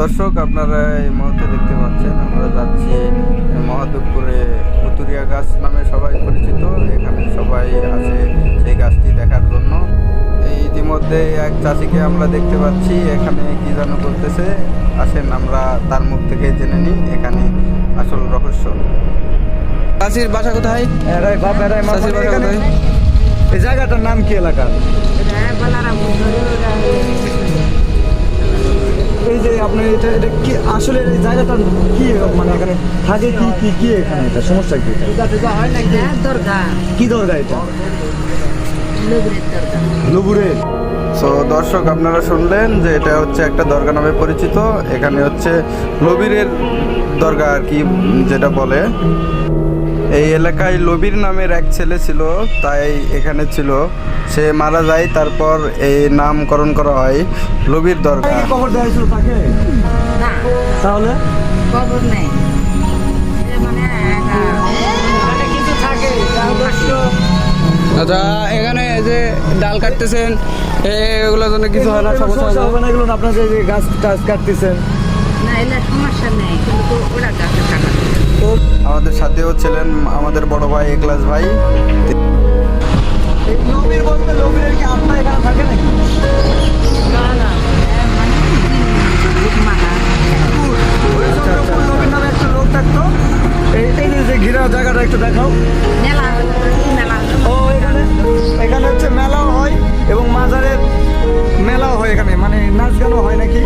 দর্শক, আপনারা এই মুহূর্তে দেখতে পাচ্ছেন আমরা যাচ্ছি মহাদেবপুরে উতুরিয়া গাছ নামে সবাই পরিচিত। এখানে সবাই আসে সেই গাছটি দেখার জন্য। এই ইতিমধ্যে এক চাষিকে আমরা দেখতে পাচ্ছি, এখানে কি যেন বলতেছে। আসেন আমরা তার মুখ থেকে জেনে নিই এখানে আসল রহস্য। চাষির বাসা কোথায়? চাষির বাসা কোথায়? এই জায়গাটার নাম কি এলাকা? এই যে আপনার এটা এটা কি আসলে এই জায়গাটার কি মানে এখানে থাকে কি কি কি এখানে এটা সমস্যা কি? কি দরগা এটা? লবুরের। সো দর্শক, আপনারা শুনলেন যে এটা হচ্ছে একটা দরগা নামে পরিচিত। এখানে হচ্ছে লবিরের দরগা আর কি যেটা বলে। এই এলাকায় লবির নামের এক ছেলে ছিল, তাই এখানে ছিল। সে মারা যায়, তারপর এই নামকরণ করা হয় লবির দরগা। কবর দেওয়া হয়েছিল তাকে? তাহলে খবর নেই আচ্ছা, এখানে যে ডাল কাটতেছেন এগুলোর জন্য কিছু হয় না? সমস্যা হবে না এগুলো? আপনাদের যে গাছ টাছ কাটতেছেন না, এলে সমস্যা নেই, কিন্তু ওরা গাছে থাকা। আমাদের সাথেও ছিলেন আমাদের বড় ভাই একলাস ভাই। এই লবির বলতে লবিরের কি আপনার এখানে থাকে নাকি? লবির নামে একটা লোক থাকতো। এই যে ঘিরা জায়গাটা একটু দেখাও। মেলা মেলা ও এখানে এখানে হচ্ছে মেলাও হয় এবং মাজারের মেলাও হয় এখানে, মানে নাচ গানও হয় নাকি?